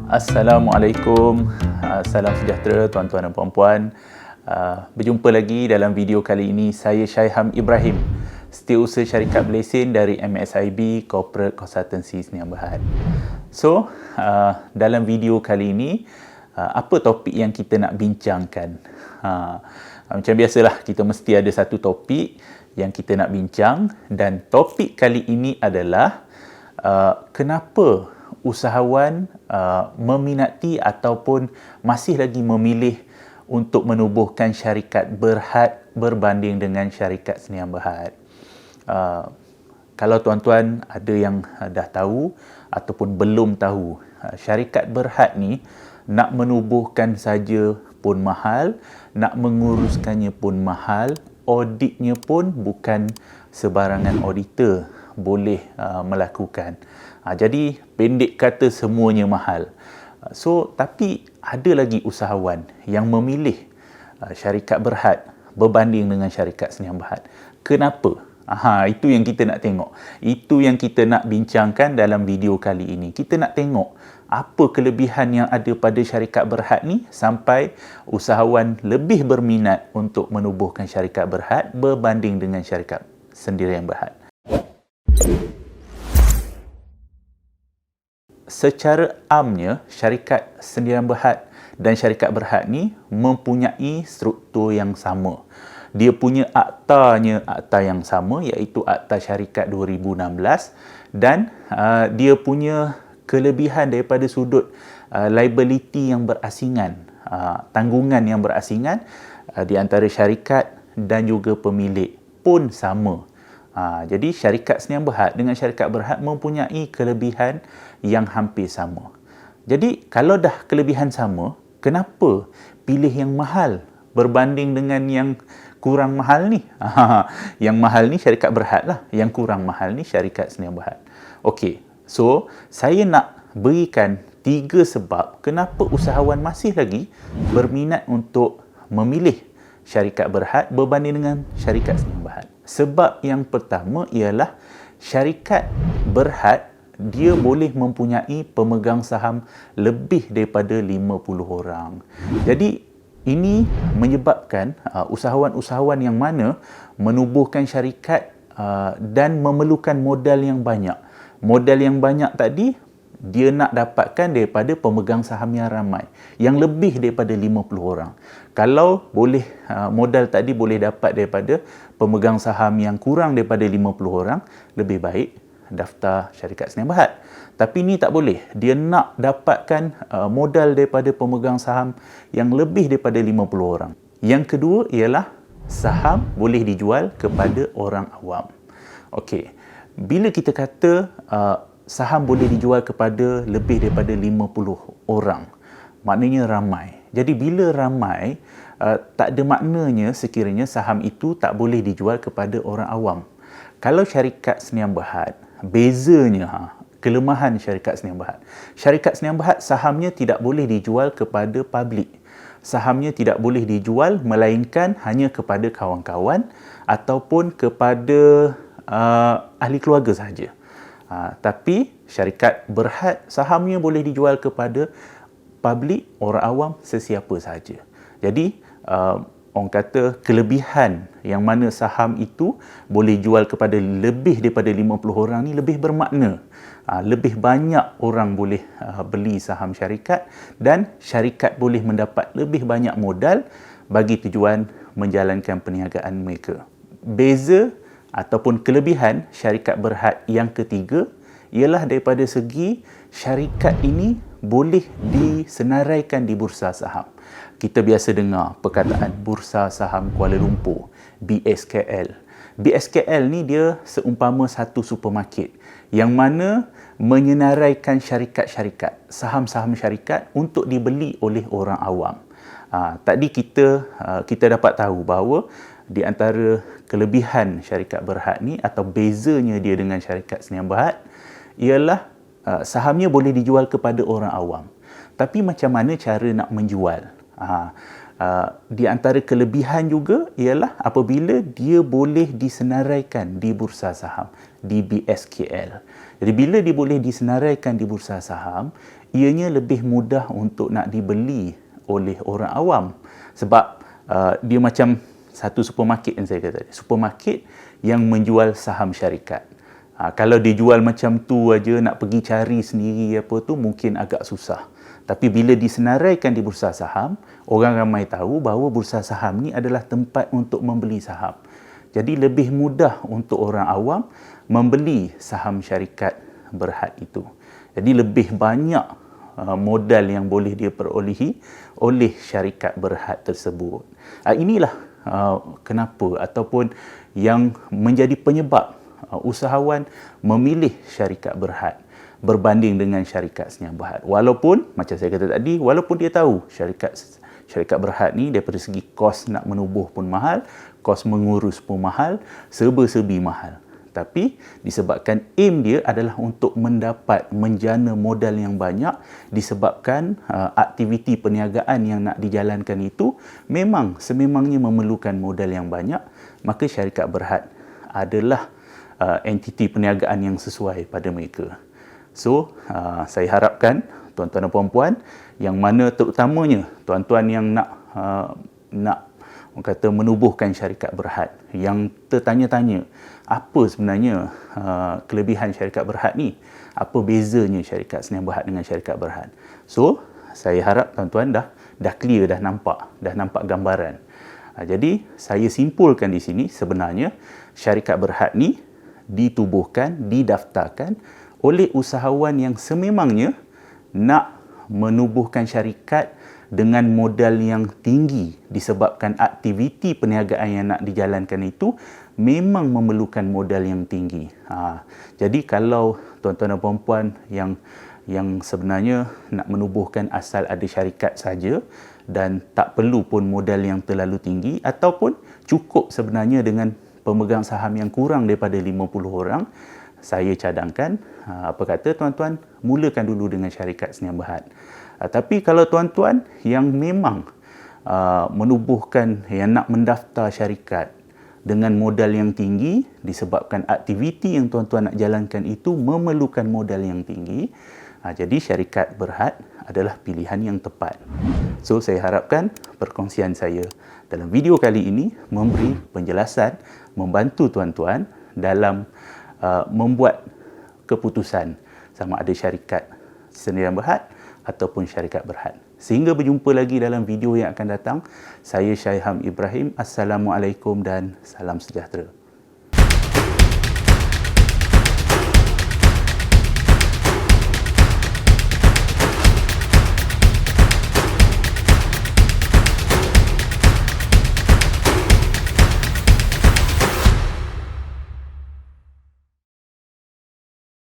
Assalamualaikum, salam sejahtera tuan-tuan dan puan-puan. Berjumpa lagi dalam video kali ini. Saya Syaiham Ibrahim, Setiausaha Syarikat Berlesen dari MSIB Corporate Consultancy Sdn Bhd. So, dalam video kali ini, apa topik yang kita nak bincangkan? Macam biasalah, kita mesti ada satu topik yang kita nak bincang, dan topik kali ini adalah kenapa usahawan meminati ataupun masih lagi memilih untuk menubuhkan syarikat Berhad berbanding dengan syarikat Sdn Bhd. Kalau tuan-tuan ada yang dah tahu ataupun belum tahu, syarikat Berhad ni nak menubuhkan saja pun mahal, nak menguruskannya pun mahal, auditnya pun bukan sebarangan auditor boleh melakukan. Jadi pendek kata, semuanya mahal. Tapi ada lagi usahawan yang memilih syarikat Berhad berbanding dengan syarikat Sdn Bhd. Kenapa? Itu yang kita nak tengok. Itu yang kita nak bincangkan dalam video kali ini. Kita nak tengok apa kelebihan yang ada pada syarikat Berhad ni sampai usahawan lebih berminat untuk menubuhkan syarikat Berhad berbanding dengan syarikat Sendirian Berhad. Secara amnya, syarikat Sdn Bhd dan syarikat Berhad ni mempunyai struktur yang sama. Dia punya akta yang sama, iaitu Akta Syarikat 2016, dan dia punya kelebihan daripada sudut liability yang berasingan, tanggungan yang berasingan di antara syarikat dan juga pemilik pun sama. Jadi syarikat Sdn Bhd dengan syarikat Berhad mempunyai kelebihan yang hampir sama. Jadi kalau dah kelebihan sama, kenapa pilih yang mahal berbanding dengan yang kurang mahal ni? Yang mahal ni syarikat Berhad lah, yang kurang mahal ni syarikat Sdn Bhd. Okey, so saya nak berikan 3 sebab kenapa usahawan masih lagi berminat untuk memilih syarikat Berhad berbanding dengan syarikat Sdn Bhd. Sebab yang pertama ialah syarikat Berhad dia boleh mempunyai pemegang saham lebih daripada 50 orang. Jadi ini menyebabkan usahawan-usahawan yang mana menubuhkan syarikat dan memerlukan modal yang banyak. Modal yang banyak tadi dia nak dapatkan daripada pemegang saham yang ramai, yang lebih daripada 50 orang. Kalau boleh modal tadi boleh dapat daripada pemegang saham yang kurang daripada 50 orang, lebih baik daftar syarikat Sdn Bhd. Tapi ni tak boleh. Dia nak dapatkan modal daripada pemegang saham yang lebih daripada 50 orang. Yang kedua ialah saham boleh dijual kepada orang awam. Okey. Bila kita kata saham boleh dijual kepada lebih daripada 50 orang, maknanya ramai. Jadi bila ramai, tak ada maknanya sekiranya saham itu tak boleh dijual kepada orang awam. Kalau syarikat Sdn Bhd, bezanya, kelemahan syarikat Sdn Bhd. Syarikat Sdn Bhd sahamnya tidak boleh dijual kepada publik. Sahamnya tidak boleh dijual melainkan hanya kepada kawan-kawan ataupun kepada ahli keluarga sahaja. Tapi syarikat Berhad sahamnya boleh dijual kepada publik, orang awam, sesiapa sahaja. Jadi orang kata kelebihan yang mana saham itu boleh jual kepada lebih daripada 50 orang ni lebih bermakna. Lebih banyak orang boleh beli saham syarikat dan syarikat boleh mendapat lebih banyak modal bagi tujuan menjalankan perniagaan mereka. Beza ataupun kelebihan syarikat Berhad yang ketiga ialah daripada segi syarikat ini boleh disenaraikan di bursa saham. Kita biasa dengar perkataan Bursa Saham Kuala Lumpur, BSKL. BSKL ni dia seumpama satu supermarket yang mana menyenaraikan syarikat-syarikat, saham-saham syarikat untuk dibeli oleh orang awam. Tadi kita dapat tahu bahawa di antara kelebihan syarikat Berhad ni atau bezanya dia dengan syarikat Sdn Bhd ialah sahamnya boleh dijual kepada orang awam. Tapi macam mana cara nak menjual? Di antara kelebihan juga ialah apabila dia boleh disenaraikan di bursa saham, di BSKL. Jadi bila dia boleh disenaraikan di bursa saham, ianya lebih mudah untuk nak dibeli oleh orang awam. Sebab dia macam satu supermarket yang saya kata tadi. Supermarket yang menjual saham syarikat. Kalau dia jual macam tu aja, nak pergi cari sendiri apa tu mungkin agak susah. Tapi bila disenaraikan di bursa saham, orang ramai tahu bahawa bursa saham ni adalah tempat untuk membeli saham. Jadi lebih mudah untuk orang awam membeli saham syarikat Berhad itu. Jadi lebih banyak modal yang boleh dia perolehi oleh syarikat Berhad tersebut. Inilah kenapa ataupun yang menjadi penyebab usahawan memilih syarikat Berhad berbanding dengan syarikat Sdn Bhd. Walaupun macam saya kata tadi, walaupun dia tahu syarikat Berhad ni daripada segi kos nak menubuh pun mahal, kos mengurus pun mahal, serba-serbi mahal. Tapi disebabkan aim dia adalah untuk menjana modal yang banyak, disebabkan aktiviti perniagaan yang nak dijalankan itu memang sememangnya memerlukan modal yang banyak, maka syarikat Berhad adalah entiti perniagaan yang sesuai pada mereka. So, saya harapkan tuan-tuan dan puan-puan yang mana terutamanya tuan-tuan yang nak menubuhkan syarikat Berhad, yang tertanya-tanya apa sebenarnya kelebihan syarikat Berhad ni, apa bezanya syarikat Sdn Bhd dengan syarikat Berhad. So, saya harap tuan-tuan dah clear, dah nampak gambaran. Jadi, saya simpulkan di sini sebenarnya syarikat Berhad ni ditubuhkan, didaftarkan oleh usahawan yang sememangnya nak menubuhkan syarikat dengan modal yang tinggi, disebabkan aktiviti perniagaan yang nak dijalankan itu memang memerlukan modal yang tinggi. Jadi kalau tuan-tuan dan puan-puan yang sebenarnya nak menubuhkan asal ada syarikat saja dan tak perlu pun modal yang terlalu tinggi, ataupun cukup sebenarnya dengan pemegang saham yang kurang daripada 50 orang, saya cadangkan, apa kata tuan-tuan, mulakan dulu dengan syarikat Sdn Bhd. Tapi kalau tuan-tuan yang memang menubuhkan, yang nak mendaftar syarikat dengan modal yang tinggi, disebabkan aktiviti yang tuan-tuan nak jalankan itu memerlukan modal yang tinggi, jadi syarikat Berhad adalah pilihan yang tepat. So, saya harapkan perkongsian saya dalam video kali ini memberi penjelasan, membantu tuan-tuan dalam membuat keputusan sama ada syarikat Sdn Bhd ataupun syarikat Berhad. Sehingga berjumpa lagi dalam video yang akan datang. Saya Syaham Ibrahim. Assalamualaikum dan salam sejahtera.